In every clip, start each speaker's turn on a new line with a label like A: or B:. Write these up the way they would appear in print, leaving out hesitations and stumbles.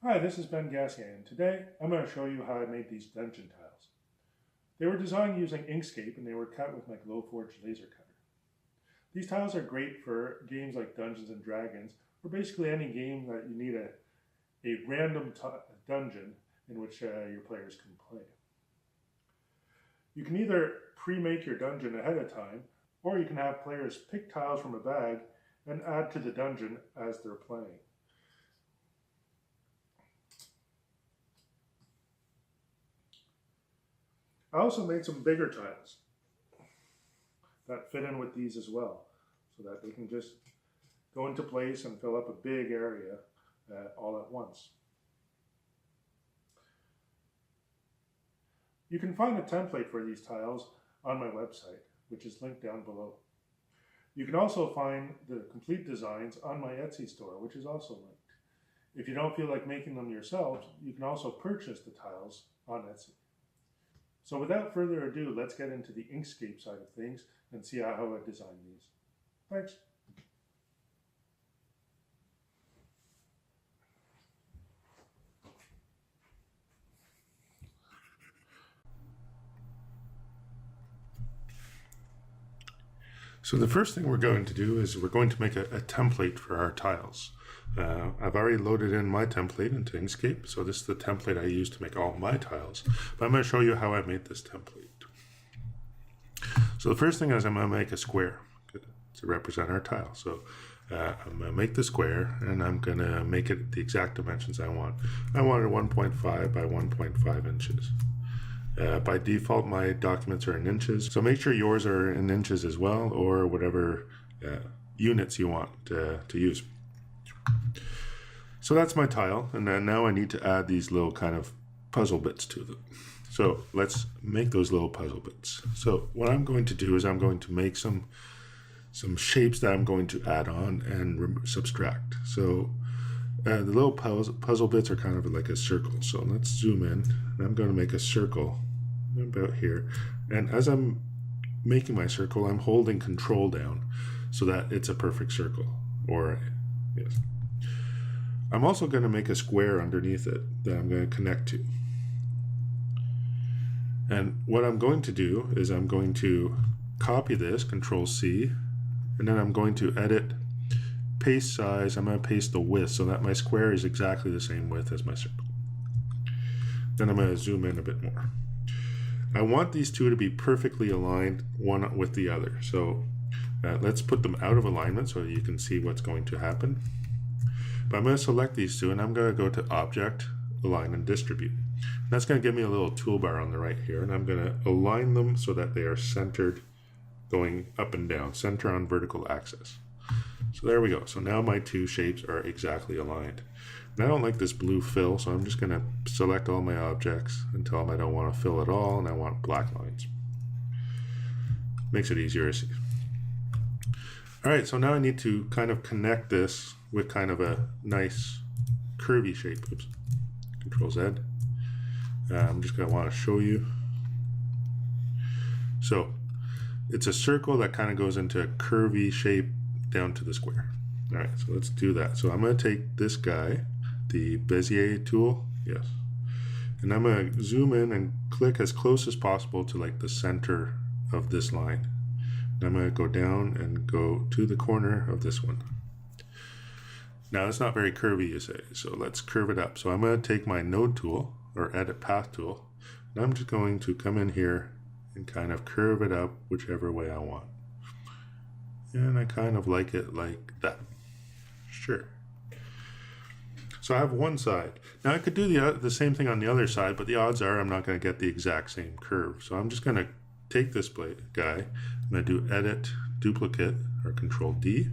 A: Hi, this is Ben Gassier, and today I'm going to show you how I made these dungeon tiles. They were designed using Inkscape and they were cut with my GlowForge laser cutter. These tiles are great for games like Dungeons and Dragons, or basically any game that you need a random dungeon in which your players can play. You can either pre-make your dungeon ahead of time, or you can have players pick tiles from a bag and add to the dungeon as they're playing. I also made some bigger tiles that fit in with these as well, so that they can just go into place and fill up a big area all at once. You can find a template for these tiles on my website, which is linked down below. You can also find the complete designs on my Etsy store, which is also linked. If you don't feel like making them yourselves, you can also purchase the tiles on Etsy. So without further ado, let's get into the Inkscape side of things and see how I designed these. Thanks. So the first thing we're going to do is we're going to make a template for our tiles. I've already loaded in my template into Inkscape, so this is the template I use to make all my tiles. But I'm going to show you how I made this template. So the first thing is I'm going to make a square to represent our tile. So I'm going to make the square and I'm going to make it the exact dimensions I want. I wanted 1.5 by 1.5 inches. By default, my documents are in inches, so make sure yours are in inches as well, or whatever units you want to use. So that's my tile, and then now I need to add these little kind of puzzle bits to them. So let's make those little puzzle bits. So what I'm going to do is I'm going to make some shapes that I'm going to add on and subtract. So the little puzzle bits are kind of like a circle. So let's zoom in, and I'm going to make a circle about here. And as I'm making my circle, I'm holding Control down so that it's a perfect circle. Or, yes. I'm also going to make a square underneath it that I'm going to connect to. And what I'm going to do is I'm going to copy this, Control C, and then I'm going to edit, paste size. I'm going to paste the width so that my square is exactly the same width as my circle. Then I'm going to zoom in a bit more. I want these two to be perfectly aligned one with the other. So let's put them out of alignment so you can see what's going to happen. But I'm going to select these two and I'm going to go to Object, Align and Distribute. And that's going to give me a little toolbar on the right here, and I'm going to align them so that they are centered going up and down, center on vertical axis. So there we go. So now my two shapes are exactly aligned. And I don't like this blue fill, so I'm just going to select all my objects and tell them I don't want to fill at all and I want black lines. Makes it easier to see. Alright, so now I need to kind of connect this with kind of a nice curvy shape. Oops. Control Z. I'm just going to want to show you. So it's a circle that kind of goes into a curvy shape down to the square. All right, so let's do that. So I'm going to take this guy, the Bezier tool, yes, and I'm going to zoom in and click as close as possible to like the center of this line. And I'm going to go down and go to the corner of this one. Now it's not very curvy, you say, so let's curve it up. So I'm going to take my node tool or edit path tool, and I'm just going to come in here and kind of curve it up whichever way I want. And I kind of like it like that. Sure. So I have one side. Now I could do the same thing on the other side, but the odds are I'm not going to get the exact same curve. So I'm just going to take this guy. I'm going to do Edit, Duplicate, or Control D.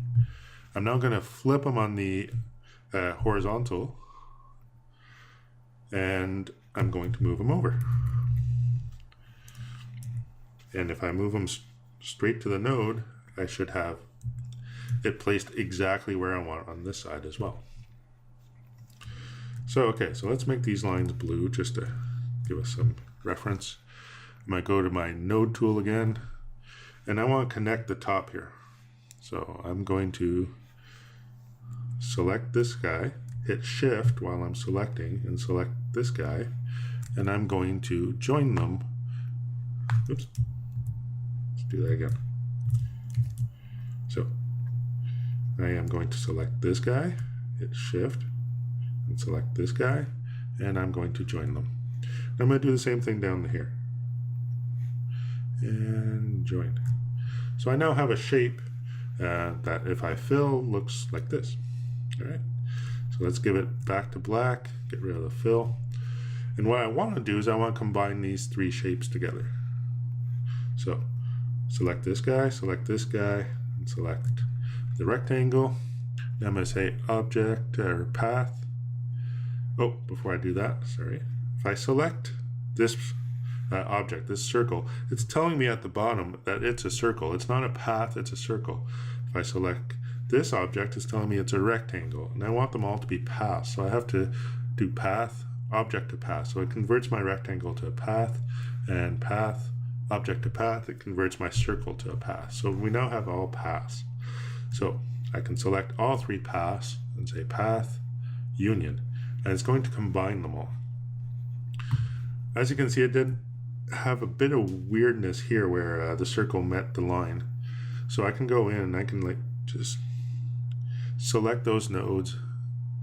A: I'm now going to flip them on the horizontal, and I'm going to move them over. And if I move them straight to the node, I should have it placed exactly where I want on this side as well. So, okay, so let's make these lines blue just to give us some reference. I'm going to go to my node tool again, and I want to connect the top here. So I'm going to select this guy, hit shift while I'm selecting and select this guy, and I'm going to join them. Oops, let's do that again. So I am going to select this guy, hit shift, and select this guy, and I'm going to join them. I'm going to do the same thing down here. And join. So I now have a shape that if I fill looks like this. All right. So let's give it back to black, get rid of the fill. And what I want to do is I want to combine these three shapes together. So select this guy, and select the rectangle. Now I'm going to say object or path. Oh, before I do that, sorry. If I select this object, this circle, it's telling me at the bottom that it's a circle. It's not a path, it's a circle. If I select this object, it's telling me it's a rectangle, and I want them all to be paths. So I have to do path, object to path. So it converts my rectangle to a path, and path, object to path, it converts my circle to a path. So we now have all paths. So I can select all three paths and say path, union, and it's going to combine them all. As you can see, it did have a bit of weirdness here where the circle met the line. So I can go in and I can like just select those nodes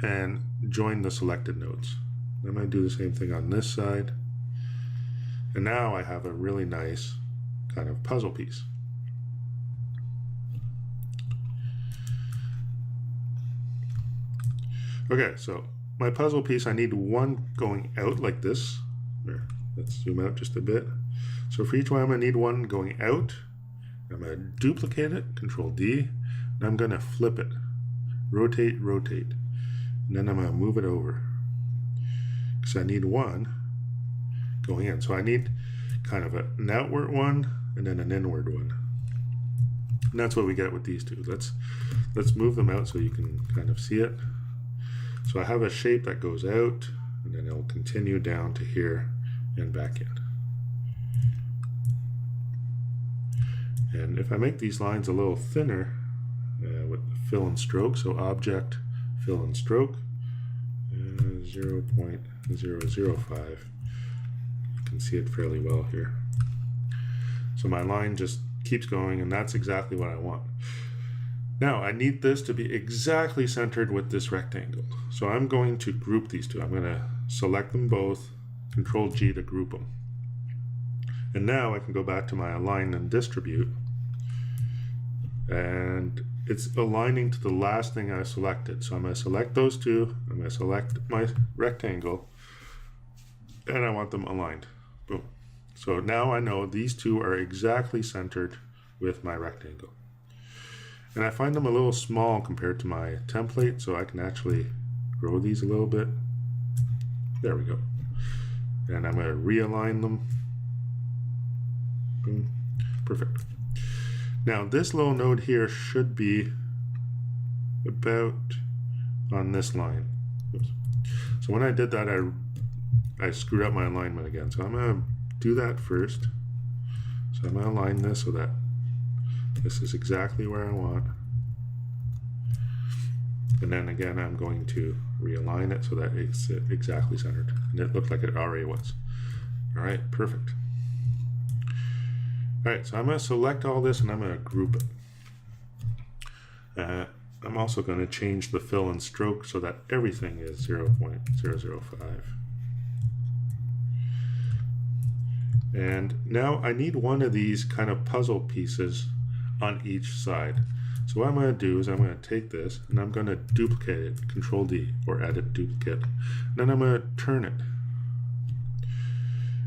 A: and join the selected nodes. I'm going to do the same thing on this side. And now I have a really nice kind of puzzle piece. Okay, so my puzzle piece, I need one going out like this. There. Let's zoom out just a bit. So for each one, I'm going to need one going out. I'm going to duplicate it, Control D, and I'm going to flip it. Rotate, rotate. And then I'm going to move it over. Because I need one going in. So I need kind of an outward one and then an inward one. And that's what we get with these two. Let's move them out so you can kind of see it. So I have a shape that goes out, and then it'll continue down to here and back in. And if I make these lines a little thinner with fill and stroke, so object, fill and stroke, 0.005, you can see it fairly well here. So my line just keeps going, and that's exactly what I want. Now I need this to be exactly centered with this rectangle. So I'm going to group these two. I'm going to select them both, Control G to group them. And now I can go back to my align and distribute, and it's aligning to the last thing I selected. So I'm going to select those two, I'm going to select my rectangle, and I want them aligned. Boom. So now I know these two are exactly centered with my rectangle. And I find them a little small compared to my template, so I can actually grow these a little bit. There we go. And I'm going to realign them. Boom. Perfect. Now this little node here should be about on this line. Oops. So when I did that, I screwed up my alignment again. So I'm going to do that first. So I'm going to align this so that this is exactly where I want. And then again, I'm going to realign it so that it's exactly centered. And it looked like it already was. All right, perfect. All right, so I'm going to select all this and I'm going to group it. I'm also going to change the fill and stroke so that everything is 0.005. And now I need one of these kind of puzzle pieces on each side. So what I'm going to do is I'm going to take this and I'm going to duplicate it, Control D, or edit duplicate. And then I'm going to turn it.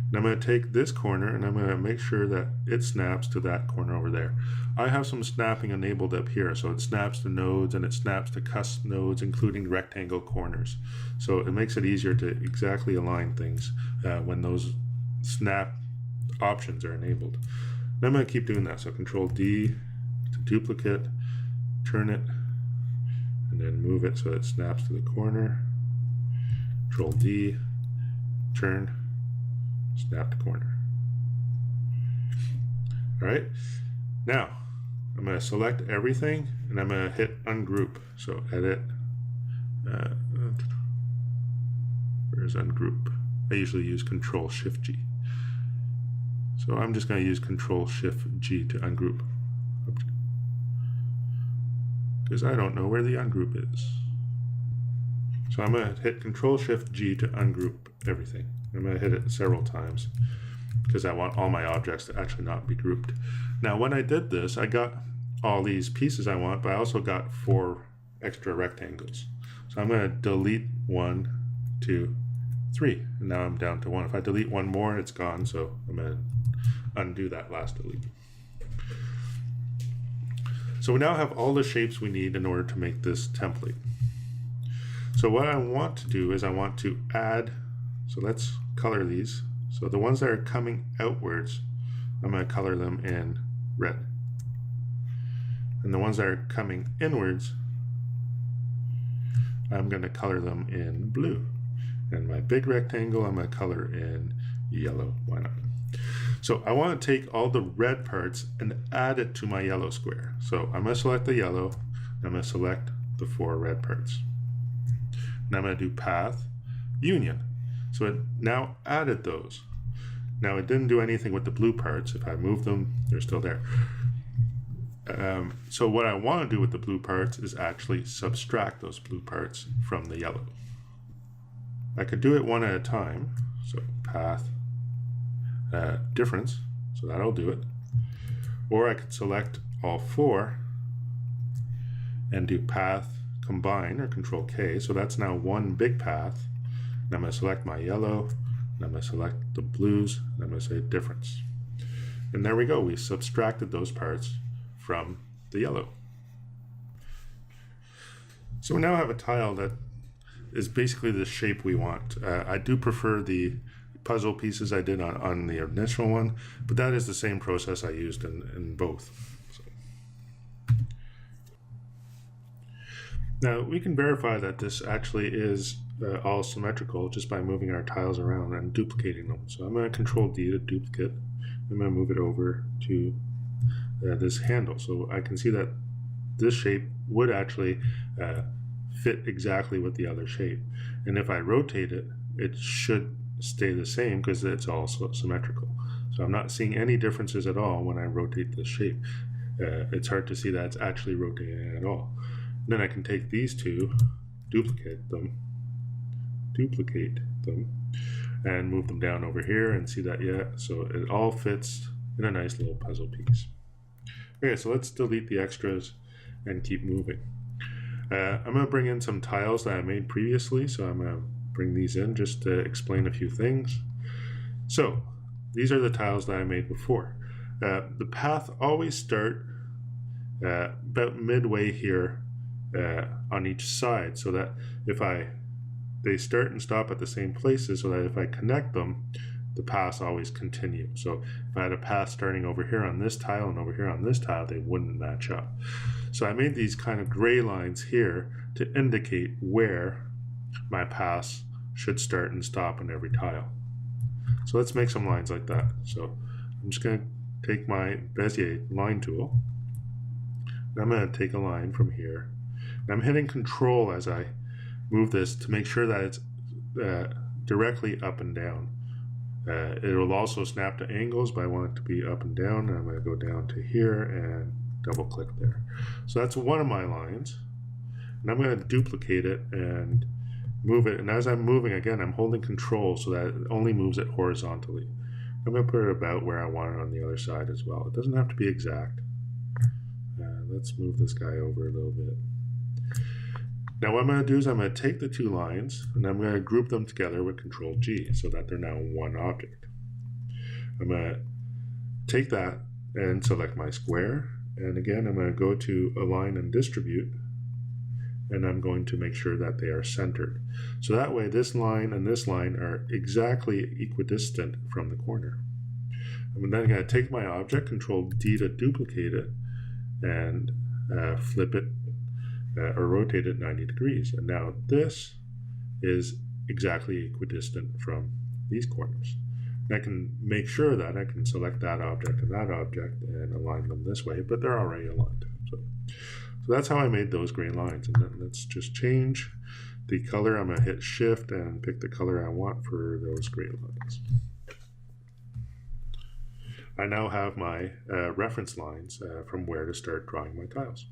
A: And I'm going to take this corner and I'm going to make sure that it snaps to that corner over there. I have some snapping enabled up here, so it snaps to nodes and it snaps to custom nodes, including rectangle corners. So it makes it easier to exactly align things when those snap options are enabled. And I'm going to keep doing that. So Control D to duplicate, turn it, and then move it so it snaps to the corner. Control D, turn, snap to corner. All right, now I'm going to select everything and I'm going to hit ungroup. So edit, Where's ungroup? I usually use Control-Shift-G. So I'm just going to use Control-Shift-G to ungroup, because I don't know where the ungroup is. So I'm going to hit Control-Shift-G to ungroup everything. I'm going to hit it several times because I want all my objects to actually not be grouped. Now when I did this, I got all these pieces I want, but I also got 4 extra rectangles. So I'm going to delete 1, 2, 3, and now I'm down to 1. If I delete one more, it's gone, so I'm going to undo that last delete. So we now have all the shapes we need in order to make this template. So what I want to do is I want to add, so let's color these. So the ones that are coming outwards, I'm going to color them in red. And the ones that are coming inwards, I'm going to color them in blue. And my big rectangle, I'm going to color in yellow. Why not? So I want to take all the red parts and add it to my yellow square. So I'm going to select the yellow. I'm going to select the 4 red parts. And I'm going to do Path, Union. So it now added those. Now it didn't do anything with the blue parts. If I move them, they're still there. So what I want to do with the blue parts is actually subtract those blue parts from the yellow. I could do it one at a time. So Path, Difference, so that'll do it. Or I could select all 4 and do Path, Combine, or Control K. So that's now one big path. And I'm going to select my yellow, and I'm going to select the blues, and I'm going to say Difference. And there we go. We subtracted those parts from the yellow. So we now have a tile that is basically the shape we want. I do prefer the puzzle pieces I did on the initial one, but that is the same process I used in both. So. Now we can verify that this actually is all symmetrical just by moving our tiles around and duplicating them. So I'm going to Control D to duplicate. I'm going to move it over to this handle. So I can see that this shape would actually fit exactly with the other shape. And if I rotate it, it should stay the same because it's also symmetrical. So I'm not seeing any differences at all when I rotate this shape. It's hard to see that it's actually rotating at all. And then I can take these two, duplicate them, and move them down over here and see that, yeah, so it all fits in a nice little puzzle piece. Okay, so let's delete the extras and keep moving. I'm going to bring in some tiles that I made previously, so I'm going to bring these in just to explain a few things. So these are the tiles that I made before. The path always start about midway here on each side, so that if they start and stop at the same places, so that if I connect them, the paths always continue. So if I had a path starting over here on this tile and over here on this tile, they wouldn't match up. So I made these kind of gray lines here to indicate where my paths should start and stop on every tile. So let's make some lines like that. So I'm just going to take my Bezier line tool, and I'm going to take a line from here. And I'm hitting Control as I move this to make sure that it's directly up and down. It will also snap to angles, but I want it to be up and down. And I'm going to go down to here and double click there. So that's one of my lines. And I'm going to duplicate it and move it. And as I'm moving, again, I'm holding Control so that it only moves it horizontally. I'm going to put it about where I want it on the other side as well. It doesn't have to be exact. Let's move this guy over a little bit. Now what I'm going to do is I'm going to take the two lines and I'm going to group them together with Control G so that they're now one object. I'm going to take that and select my square, and again I'm going to go to Align and Distribute, and I'm going to make sure that they are centered. So that way this line and this line are exactly equidistant from the corner. I'm then going to take my object, Control D to duplicate it, and flip it or rotate it 90 degrees. And now this is exactly equidistant from these corners. And I can make sure that I can select that object and align them this way, but they're already aligned. So that's how I made those gray lines. And then let's just change the color, I'm going to hit Shift and pick the color I want for those gray lines. I now have my reference lines from where to start drawing my tiles.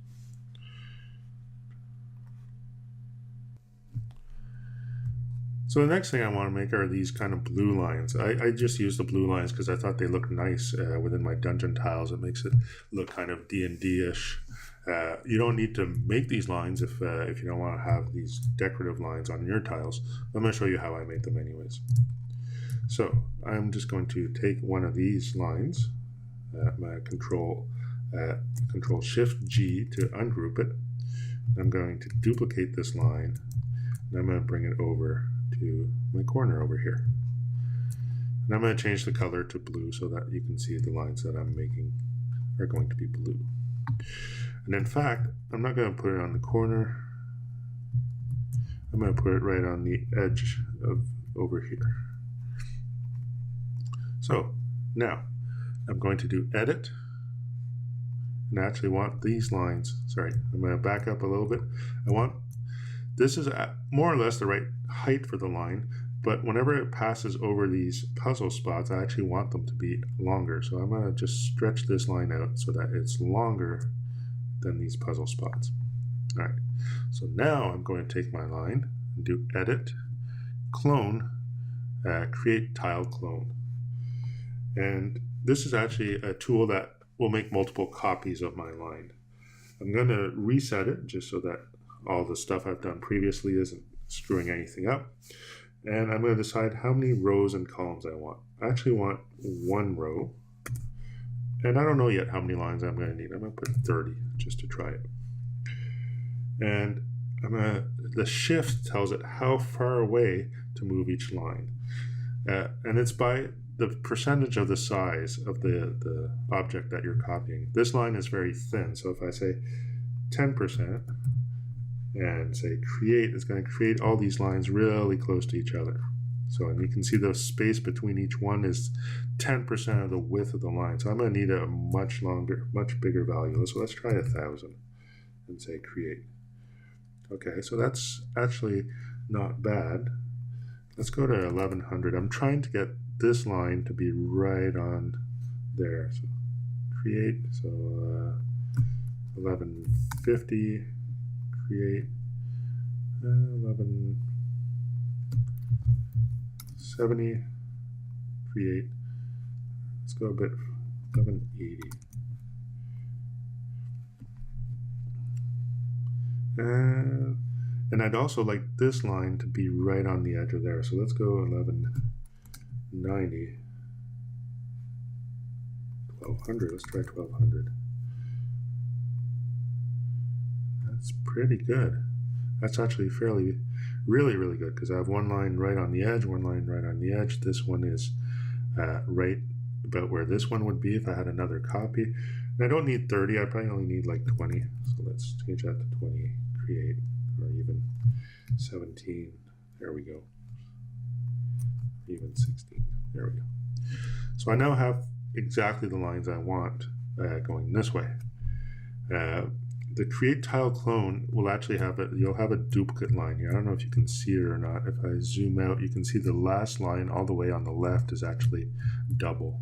A: So the next thing I want to make are these kind of blue lines. I just use the blue lines because I thought they looked nice within my dungeon tiles. It makes it look kind of D&D-ish. You don't need to make these lines if you don't want to have these decorative lines on your tiles. I'm going to show you how I made them anyways. So I'm just going to take one of these lines, my Control Shift G to ungroup it. I'm going to duplicate this line, and I'm going to bring it over to my corner over here. And I'm going to change the color to blue so that you can see the lines that I'm making are going to be blue. And in fact, I'm not going to put it on the corner. I'm going to put it right on the edge of over here. So now I'm going to do Edit, and I actually want these lines. Sorry, I'm going to back up a little bit. This is more or less the right height for the line, but whenever it passes over these puzzle spots, I actually want them to be longer. So I'm going to just stretch this line out so that it's longer than these puzzle spots. All right, so now I'm going to take my line and do Edit, Clone, Create Tile Clone. And this is actually a tool that will make multiple copies of my line. I'm going to reset it just so that all the stuff I've done previously isn't screwing anything up. And I'm going to decide how many rows and columns I want. I actually want one row. And I don't know yet how many lines I'm going to need. I'm going to put 30 just to try it. And the shift tells it how far away to move each line. And it's by the percentage of the size of the object that you're copying. This line is very thin. So if I say 10%, and say create, it's going to create all these lines really close to each other. So, and you can see the space between each one is 10% of the width of the line. So I'm going to need a much bigger value. So let's try 1,000 and say create. Okay, so that's actually not bad. Let's go to 1,100. I'm trying to get this line to be right on there. So create, so 1,150. Create 1170, create, let's go a bit, 1180. And I'd also like this line to be right on the edge of there. So let's go 1190, 1200, let's try 1200. That's pretty good. That's actually really good because I have one line right on the edge, one line right on the edge. This one is right about where this one would be if I had another copy. And I don't need 30, I probably only need like 20. So let's change that to 20, create, or even 17. There we go. Even 16. There we go. So I now have exactly the lines I want going this way. The create tile clone will actually have you'll have a duplicate line here. I don't know if you can see it or not. If I zoom out, you can see the last line all the way on the left is actually double.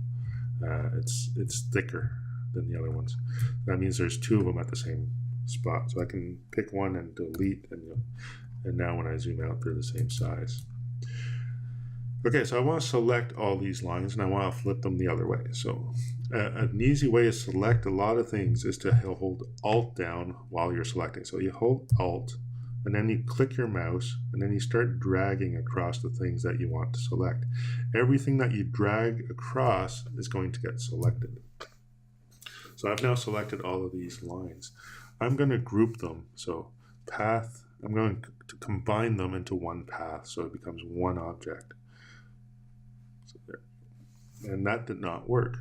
A: It's thicker than the other ones. That means there's two of them at the same spot. So I can pick one and delete, and now when I zoom out, they're the same size. Okay, so I want to select all these lines and I want to flip them the other way. So an easy way to select a lot of things is to hold Alt down while you're selecting. So you hold Alt and then you click your mouse and then you start dragging across the things that you want to select. Everything that you drag across is going to get selected. So I've now selected all of these lines. I'm going to group them. So path, I'm going to combine them into one path so it becomes one object. And that did not work,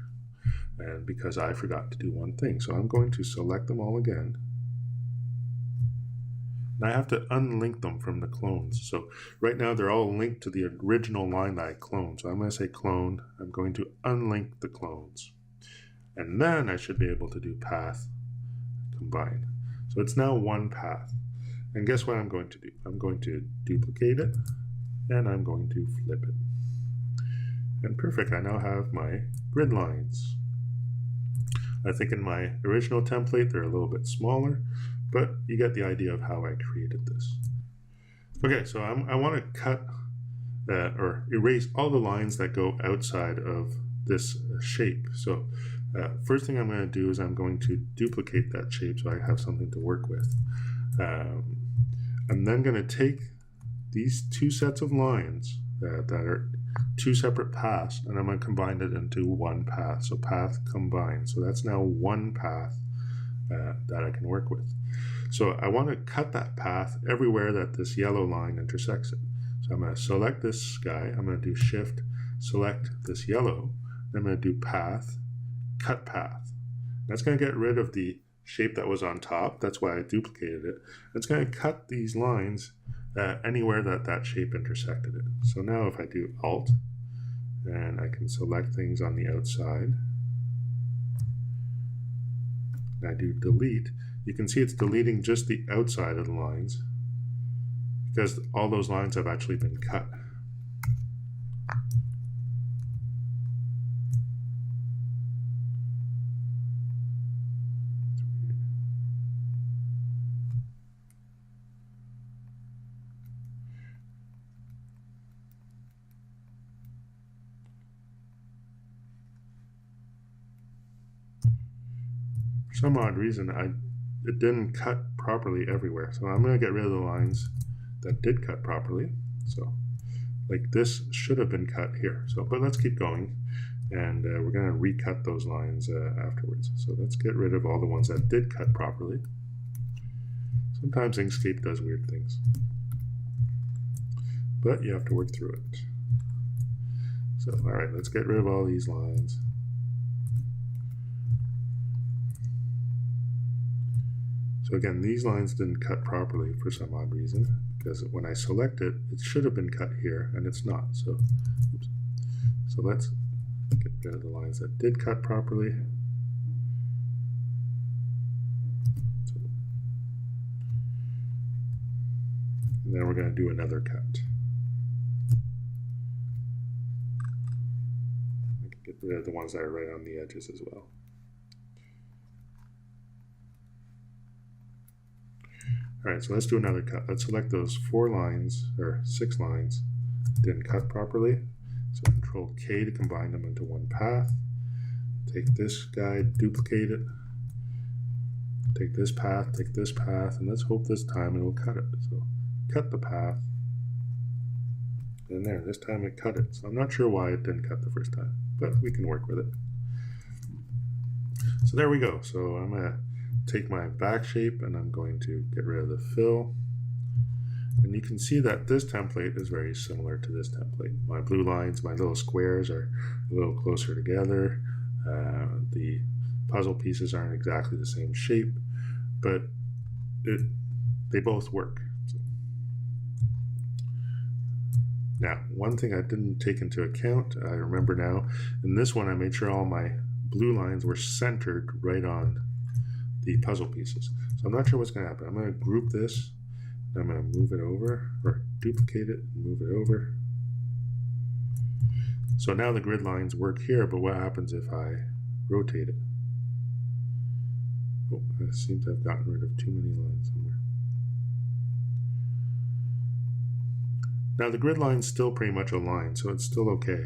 A: and because I forgot to do one thing. So I'm going to select them all again. And I have to unlink them from the clones. So right now they're all linked to the original line that I cloned. So I'm going to say clone. I'm going to unlink the clones. And then I should be able to do path combine. So it's now one path. And guess what I'm going to do? I'm going to duplicate it and I'm going to flip it. And perfect, I now have my grid lines. I think in my original template they're a little bit smaller, but you get the idea of how I created this. Okay, so I want to cut or erase all the lines that go outside of this shape. So first thing I'm going to do is I'm going to duplicate that shape so I have something to work with. I'm then going to take these two sets of lines that are two separate paths, and I'm going to combine it into one path. So path combined. So that's now one path that I can work with. So I want to cut that path everywhere that this yellow line intersects it. So I'm going to select this guy. I'm going to do Shift, select this yellow. I'm going to do Path, Cut Path. That's going to get rid of the shape that was on top. That's why I duplicated it. It's going to cut these lines anywhere that that shape intersected it. So now if I do Alt, and I can select things on the outside, and I do Delete, you can see it's deleting just the outside of the lines because all those lines have actually been cut. For some odd reason, it didn't cut properly everywhere. So I'm going to get rid of the lines that did cut properly. So like this should have been cut here. So, but let's keep going, and we're going to recut those lines afterwards. So let's get rid of all the ones that did cut properly. Sometimes Inkscape does weird things, but you have to work through it. So all right, let's get rid of all these lines. So again, these lines didn't cut properly for some odd reason, because when I select it, it should have been cut here, and it's not. So, oops. So let's get rid of the lines that did cut properly. So, and then we're going to do another cut. I can get rid of the ones that are right on the edges as well. All right, so let's do another cut. Let's select those 4 lines, or 6 lines, didn't cut properly. So Control K to combine them into one path. Take this guy, duplicate it. Take this path, and let's hope this time it will cut it. So cut the path. And there, this time it cut it. So I'm not sure why it didn't cut the first time, but we can work with it. So there we go. So I'm going to take my back shape and I'm going to get rid of the fill. And you can see that this template is very similar to this template. My blue lines, my little squares are a little closer together. The puzzle pieces aren't exactly the same shape, but they both work. So. Now, one thing I didn't take into account, I remember now, in this one I made sure all my blue lines were centered right on the puzzle pieces. So I'm not sure what's going to happen. I'm going to group this, and I'm going to move it over, or duplicate it and move it over. So now the grid lines work here, but what happens if I rotate it? Oh, I seem to have gotten rid of too many lines somewhere. Now the grid line's still pretty much a line, so it's still okay.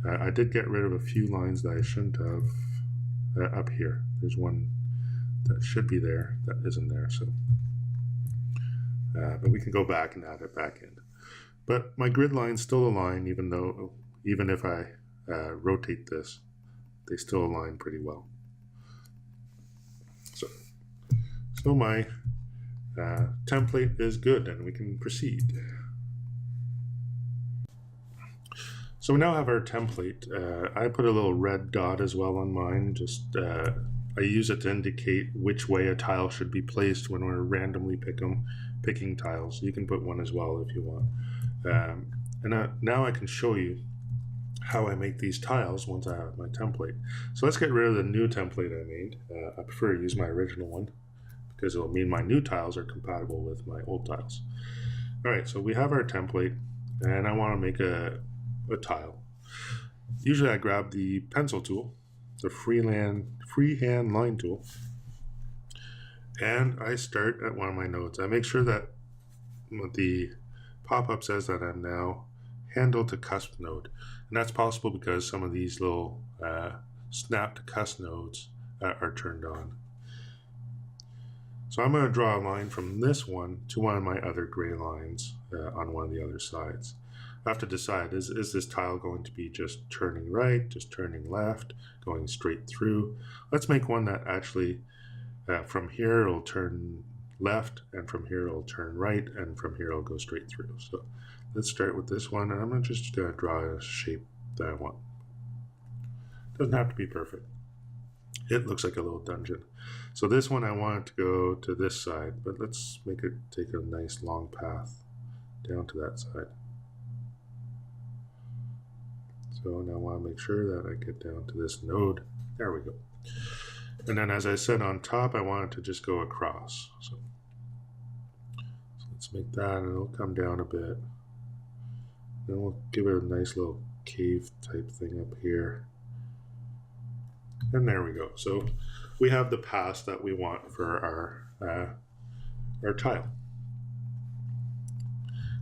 A: I did get rid of a few lines that I shouldn't have up here. There's one that should be there that isn't there, so but we can go back and add it back in. But my grid line's still a line, even if I rotate this, they still align pretty well. So my template is good, and we can proceed. So we now have our template. I put a little red dot as well on mine. Just I use it to indicate which way a tile should be placed when we're randomly picking tiles. You can put one as well if you want. And now I can show you how I make these tiles once I have my template. So let's get rid of the new template I made. I prefer to use my original one because it'll mean my new tiles are compatible with my old tiles. All right, so we have our template, and I want to make a tile. Usually I grab the pencil tool, the freehand line tool, and I start at one of my nodes. I make sure that the pop-up says that I'm now handle to cusp node, and that's possible because some of these little snap to cusp nodes are turned on. So I'm going to draw a line from this one to one of my other gray lines on one of the other sides. I have to decide, is this tile going to be just turning right, just turning left, going straight through? Let's make one that actually from here it'll turn left, and from here it'll turn right, and from here it'll go straight through. So let's start with this one, and I'm just going to draw a shape that I want. Doesn't have to be perfect. It looks like a little dungeon. So this one I want it to go to this side, but let's make it take a nice long path down to that side. So now I want to make sure that I get down to this node. There we go. And then as I said on top, I want it to just go across. So let's make that, and it'll come down a bit. Then we'll give it a nice little cave type thing up here. And there we go. So we have the path that we want for our tile.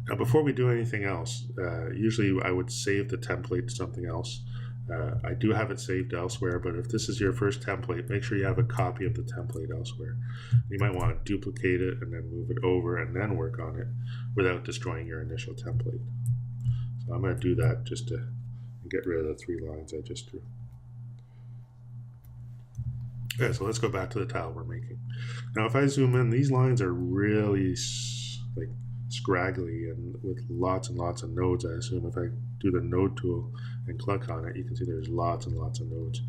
A: Now before we do anything else, usually I would save the template to something else. I do have it saved elsewhere, but if this is your first template, make sure you have a copy of the template elsewhere. You might want to duplicate it and then move it over and then work on it without destroying your initial template. So I'm going to do that just to get rid of the 3 lines I just drew. Okay, so let's go back to the tile we're making. Now if I zoom in, these lines are really like scraggly and with lots and lots of nodes. I assume if I do the node tool and click on it, you can see there's lots and lots of nodes.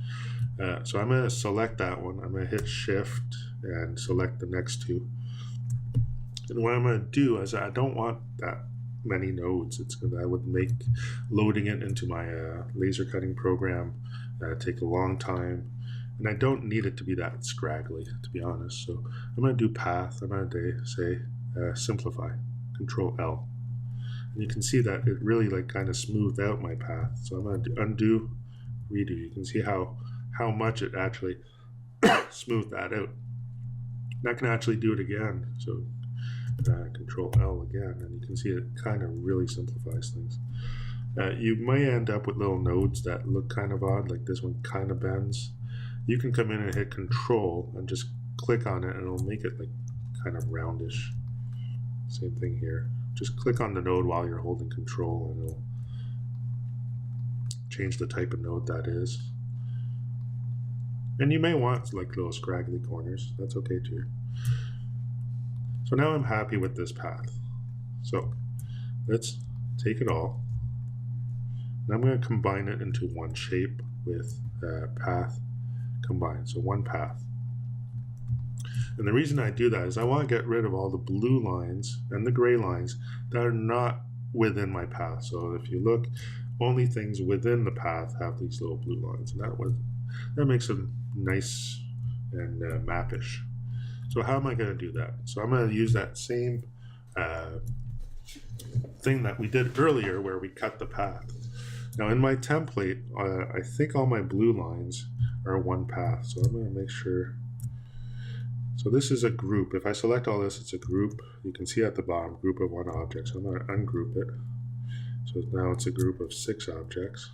A: So I'm going to select that one. I'm going to hit shift and select the next 2. And what I'm going to do is I don't want that many nodes. I would make loading it into my laser cutting program take a long time. And I don't need it to be that scraggly, to be honest. So I'm going to do path. I'm going to say simplify, Control L. And you can see that it really like kind of smoothed out my path. So I'm going to undo, redo. You can see how much it actually smoothed that out. And I can actually do it again. So Control L again, and you can see it kind of really simplifies things. You may end up with little nodes that look kind of odd, like this one kind of bends. You can come in and hit Control and just click on it, and it'll make it like kind of roundish. Same thing here. Just click on the node while you're holding Control, and it'll change the type of node that is. And you may want like little scraggly corners. That's okay too. So now I'm happy with this path. So let's take it all, and I'm going to combine it into one shape with path combined. So one path. And the reason I do that is I want to get rid of all the blue lines and the gray lines that are not within my path. So if you look, only things within the path have these little blue lines, and that makes them nice and mappish. So how am I going to do that? So I'm going to use that same thing that we did earlier where we cut the path. Now in my template, I think all my blue lines are one path. So I'm going to make sure. So this is a group. If I select all this, it's a group. You can see at the bottom, group of 1 object. So I'm going to ungroup it. So now it's a group of 6 objects.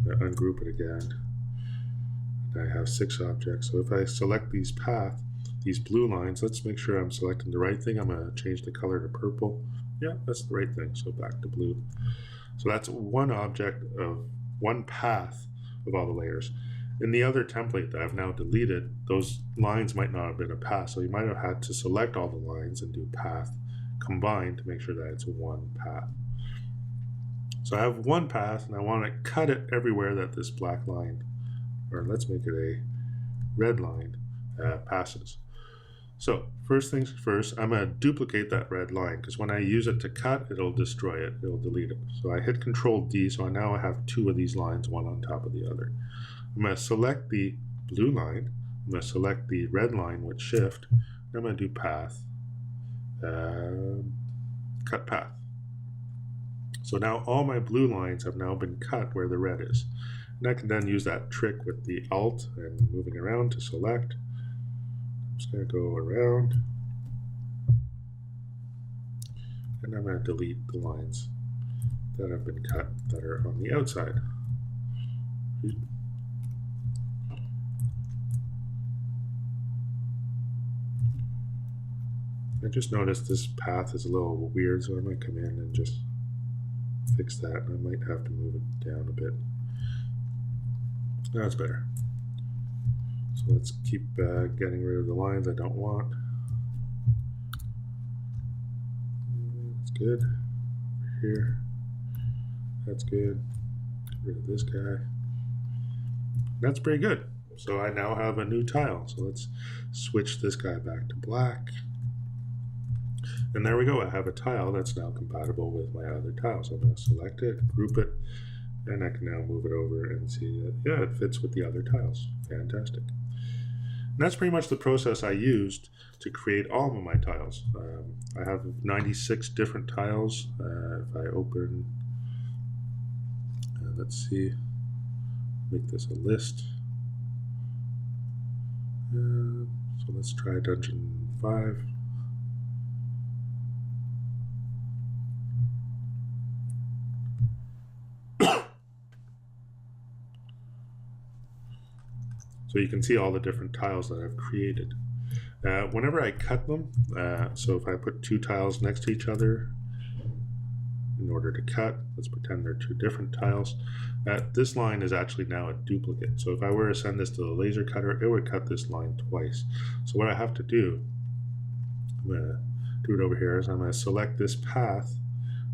A: I ungroup it again. And I have 6 objects. So if I select these path, these blue lines, let's make sure I'm selecting the right thing. I'm going to change the color to purple. Yeah, that's the right thing. So back to blue. So that's one object of one path of all the layers. In the other template that I've now deleted, those lines might not have been a path. So you might have had to select all the lines and do path combined to make sure that it's one path. So I have one path, and I want to cut it everywhere that this black line, or let's make it a red line, passes. So first things first, I'm going to duplicate that red line, because when I use it to cut, it'll destroy it, it'll delete it. So I hit Control D, so now I have 2 of these lines, one on top of the other. I'm going to select the blue line, I'm going to select the red line with Shift, I'm going to do path, cut path. So now all my blue lines have now been cut where the red is. And I can then use that trick with the Alt and moving around to select. I'm just going to go around. And I'm going to delete the lines that have been cut that are on the outside. I just noticed this path is a little weird, so I might come in and just fix that. I might have to move it down a bit. That's better. So let's keep getting rid of the lines I don't want. That's good. Over here. That's good. Get rid of this guy. That's pretty good. So I now have a new tile. So let's switch this guy back to black. And there we go. I have a tile that's now compatible with my other tile. So I'm going to select it, group it, and I can now move it over and see that, yeah, it fits with the other tiles. Fantastic. And that's pretty much the process I used to create all of my tiles. I have 96 different tiles. If I open, let's see, make this a list. So let's try Dungeon 5. So you can see all the different tiles that I've created. Whenever I cut them, so if I put two tiles next to each other in order to cut, let's pretend they're two different tiles, this line is actually now a duplicate. So if I were to send this to the laser cutter, it would cut this line twice. So what I have to do, I'm going to do it over here, is I'm going to select this path.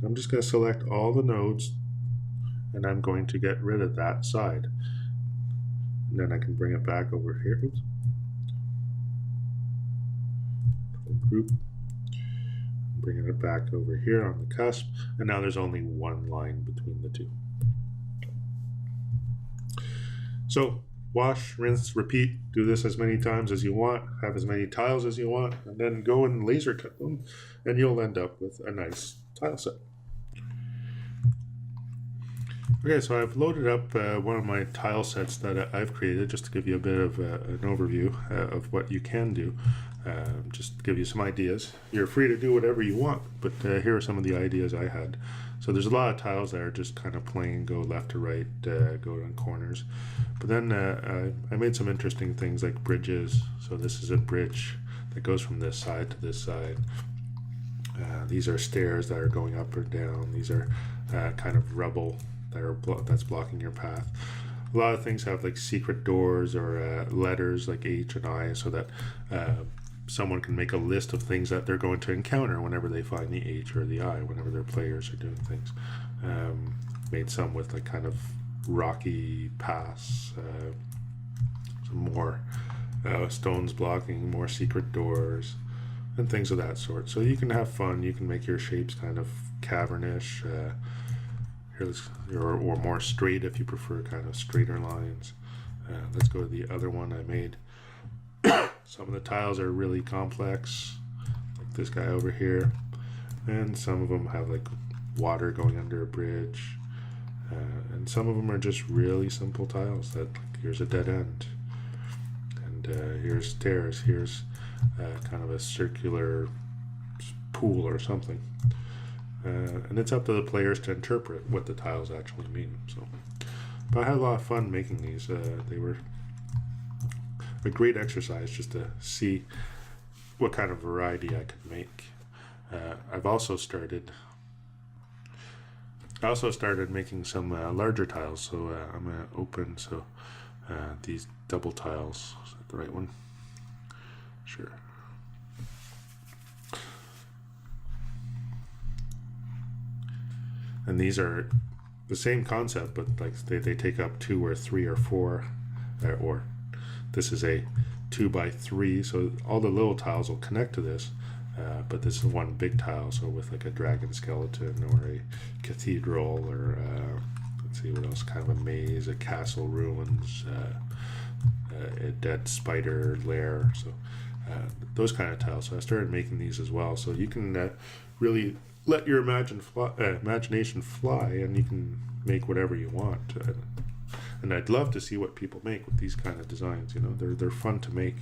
A: I'm just going to select all the nodes, and I'm going to get rid of that side. And then I can bring it back over here. Oops. Group. Bringing it back over here on the cusp. And now there's only one line between the two. So wash, rinse, repeat. Do this as many times as you want. Have as many tiles as you want. And then go and laser cut them. And you'll end up with a nice tile set. Okay, so I've loaded up one of my tile sets that I've created just to give you a bit of an overview of what you can do, just to give you some ideas. You're free to do whatever you want, but here are some of the ideas I had. So there's a lot of tiles that are just kind of plain, go left to right, go on corners. But then I made some interesting things like bridges. So this is a bridge that goes from this side to this side. These are stairs that are going up or down. These are kind of rubble that's blocking your path. A lot of things have like secret doors or letters like H and I, so that someone can make a list of things that they're going to encounter whenever they find the H or the I, whenever their players are doing things. Made some with like kind of rocky paths, some more stones blocking, more secret doors, and things of that sort. So you can have fun. You can make your shapes kind of cavernous, or more straight if you prefer kind of straighter lines. Let's go to the other one I made. Some of the tiles are really complex, like this guy over here, and some of them have like water going under a bridge, and some of them are just really simple tiles that, like, here's a dead end, and here's stairs, here's kind of a circular pool or something. And it's up to the players to interpret what the tiles actually mean. So, but I had a lot of fun making these. They were a great exercise just to see what kind of variety I could make. I've also started making some larger tiles. So I'm going to open these double tiles. Is that the right one? Sure. And these are the same concept, but like they take up 2 or 3 or 4, or this is a 2x3, so all the little tiles will connect to this, but this is one big tile, so with like a dragon skeleton or a cathedral, or let's see what else, kind of a maze, a castle ruins, a dead spider lair. So those kind of tiles. So I started making these as well. So you can really let your imagination fly, and you can make whatever you want. And I'd love to see what people make with these kind of designs. You know, they're fun to make.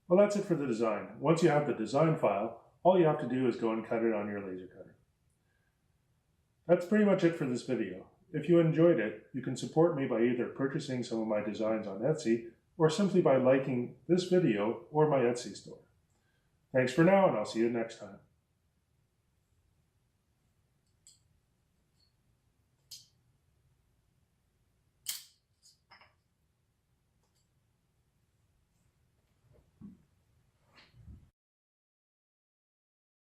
A: Well, that's it for the design. Once you have the design file, all you have to do is go and cut it on your laser cutter. That's pretty much it for this video. If you enjoyed it, you can support me by either purchasing some of my designs on Etsy or simply by liking this video or my Etsy store. Thanks for now, and I'll see you next time.